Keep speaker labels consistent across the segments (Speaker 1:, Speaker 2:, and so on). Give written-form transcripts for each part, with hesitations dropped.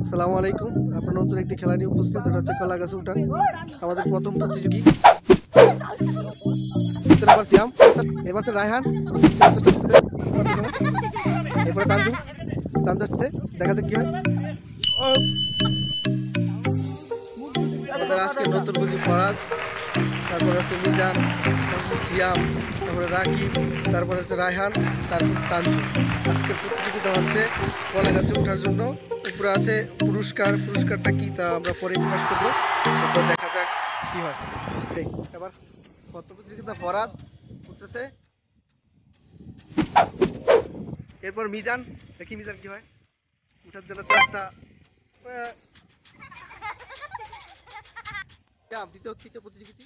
Speaker 1: আসসালামু আলাইকুম। আপনার নতুন একটি খেলা নিয়ে উপস্থিত, এটা হচ্ছে কলা গাছে উঠান। আমাদের প্রথম প্রতিযোগী সিয়াম, এবার হচ্ছে রায়হান, চেষ্টা করতেছে, এরপরে তানজু আসছে, দেখা যাক কি হয়। আমাদের আজকে নতুন বুঝি ফরাদ, তারপরে হচ্ছে মিজান, তারপর হচ্ছে সিয়াম, তারপরে রাকিব, তারপরে হচ্ছে রায়হান, তারপর তানজু। আজকের প্রতিযোগিতা হচ্ছে কলা গাছে ওঠার জন্য। উপরে আছে পুরস্কারটা কি তা আমরা পরে প্রকাশ করবো, এরপর দেখা যাক কি হয়। এবার প্রথম প্রতিযোগিতা ফরাদ উঠতেছে, এরপর মিজান, দেখি মিজান কি হয়। উঠার জন্য চেষ্টা, তৃতীয় প্রতিযোগিতা।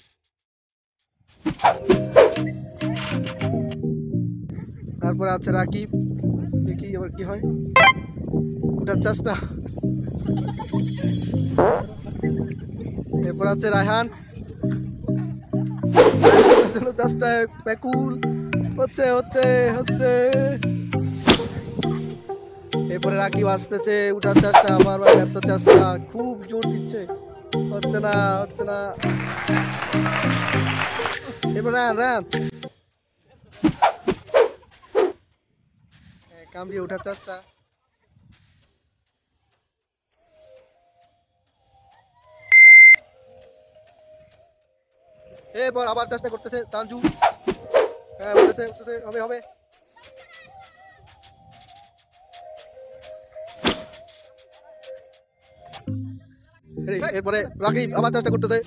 Speaker 1: তারপরে আছে রাকিব, দেখি এবার কি হয়। ওটার চেষ্টা, এরপর আছে রায়হান, চেষ্টা, পেকুল হচ্ছে হচ্ছে হচ্ছে এরপরে রাকিব আসতেছে, উঠার চেষ্টা, আবার ব্যর্থ চেষ্টা, খুব জোর দিচ্ছে, হচ্ছে না হচ্ছে না। এরপর রায়হান কামড়িয়ে উঠার চেষ্টা, এরপর আবার চেষ্টা করতেছে তানজু, হ্যাঁ উঠতেছে, হবে হবে। এরপরে রাকিব আবার চেষ্টা করতেছে,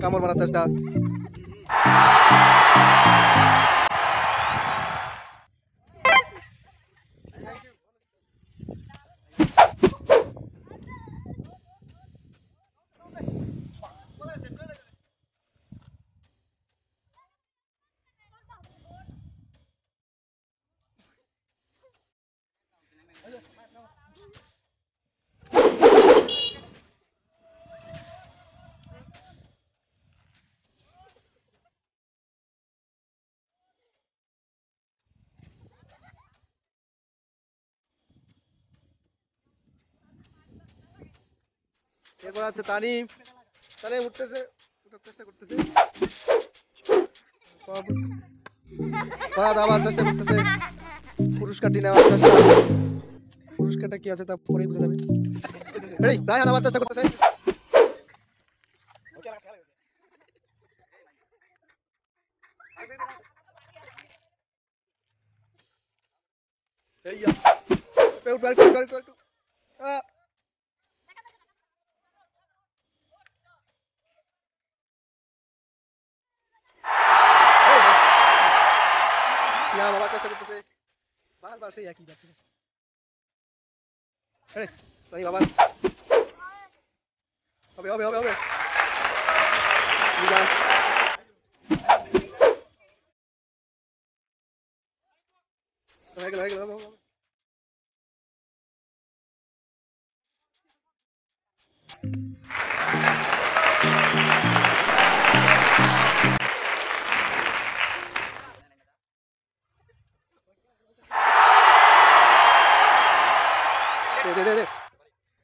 Speaker 1: কামড় মারার চেষ্টা, এরপর আছে তানিম উঠতেছে, উঠার চেষ্টা করতেছে, আবার চেষ্টা করতেছে, পুরস্কারটি নেওয়ার চেষ্টা, পুরস্কারটা কি আছে তা পরেই বোঝা যাবে। রায়হান আবার চেষ্টা করতেছে, আবার চেষ্টা করতেছে, বারবার সেই একই যাচ্ছে। আবার হবে হবে হবে হবে, হয়ে গেল হয়ে গেল, হবে।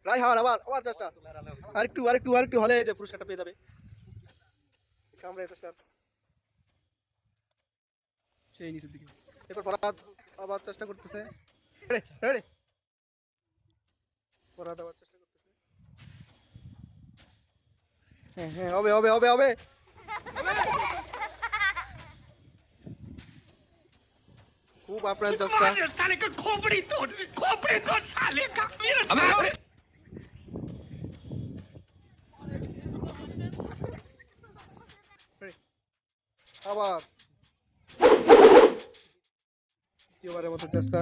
Speaker 1: রায়হান আবার চেষ্টা, আরেকটু হলে যে পুরস্কারটা পেয়ে যাবে। কামড়ে চেষ্টা, সেই নিচের দিকে। এরপর ফরাদ আবার চেষ্টা করতেছে, ফরাদ আবার চেষ্টা করতেছে, হ্যাঁ হবে হবে হবে হবে, খুব আপনার চেষ্টা, আবার দ্বিতীয়বারের মতো চেষ্টা,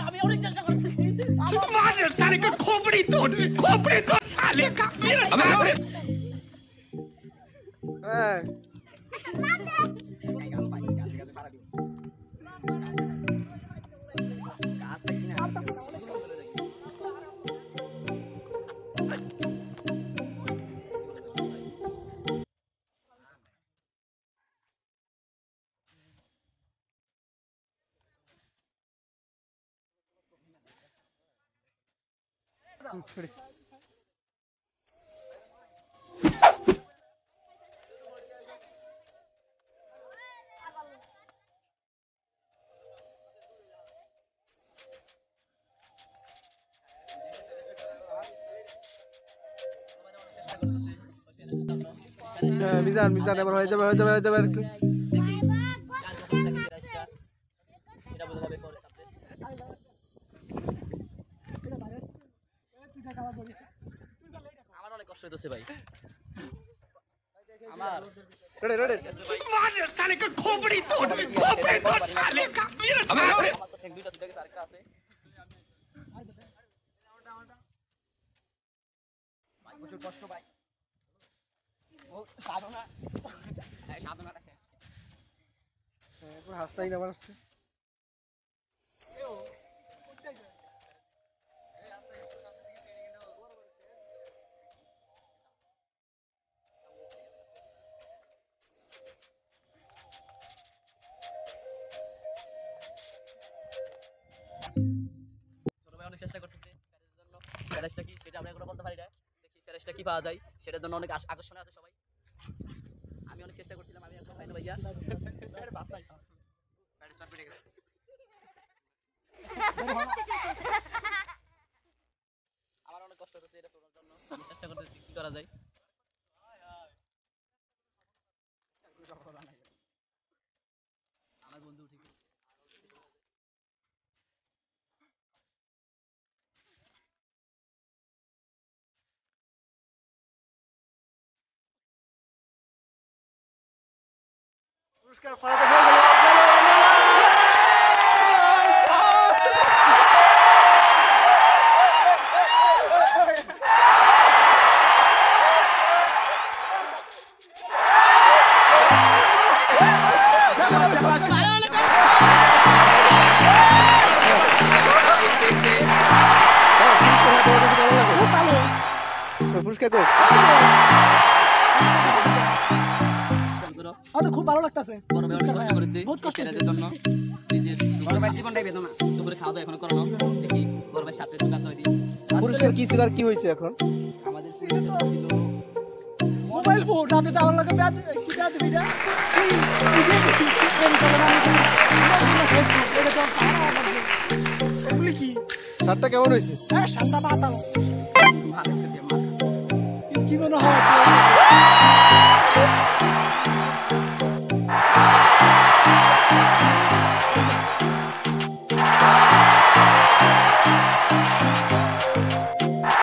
Speaker 2: আমি অনেক চেষ্টা করতেছি,
Speaker 1: হ্যাঁ মিজান মিজান এবার হয়ে যাবে হয়ে যাবে হয়ে যাবে একটু
Speaker 2: আমার অনেক কষ্ট হইতেছে ভাই আমার
Speaker 1: রেডি রেডি
Speaker 3: मार साले का खोपड़ी तोड़ साले का मेरा
Speaker 2: আমার তো ঠেক দুইটা দুইটা আরেকটা আছে ভাই প্রচুর কষ্ট ভাই ও সাধনা এই সাধনাটা শেষ
Speaker 1: পুরো হাসতাই না আসছে
Speaker 2: ছোট ভাই অনেক চেষ্টা করতেছে প্যারেজের জন্য প্যারেজটা কি সেটা আমরা এখনো বলতে পারি না দেখি প্যারেজটা কি পাওয়া যায় সেটার জন্য অনেক আকর্ষণ আছে সবাই আমি অনেক চেষ্টা করছিলাম আমি একদম পাই না ভাইয়া প্যারেজ চাপ পেটে গেছে আমার অনেক কষ্ট হচ্ছে এটা তোলার জন্য আমি চেষ্টা করতেছি কি করা যায় আমার বন্ধু ঠিক
Speaker 1: পুরস্কার ফাড়াতে হয়ে গেল পুরস্কার কই
Speaker 4: আমার তো খুব ভালো লাগতেছে
Speaker 2: বড় ভাই অনেক কষ্ট করেছে
Speaker 4: বহুত কষ্ট
Speaker 2: প্যারেজের জন্য নিজের বড় ভাই জীবনটাই বেদনা দুপুরে খাওয়া দাওয়া এখনো করানো দেখি বড় ভাই সাথে দোকান তৈরি
Speaker 1: পুরস্কার কি ছিল আর কি হয়েছে এখন
Speaker 2: আমাদের ছিল
Speaker 4: মোবাইল ফোন রাতে যাওয়ার লাগে ব্যাদ কি ব্যাদ দিবি এগুলি কি
Speaker 1: শার্টটা কেমন হয়েছে
Speaker 4: হ্যাঁ সাতটা পাতাল
Speaker 2: ভালো একটা দিয়ে মাছ
Speaker 4: কি মনে হয়
Speaker 2: Thank you.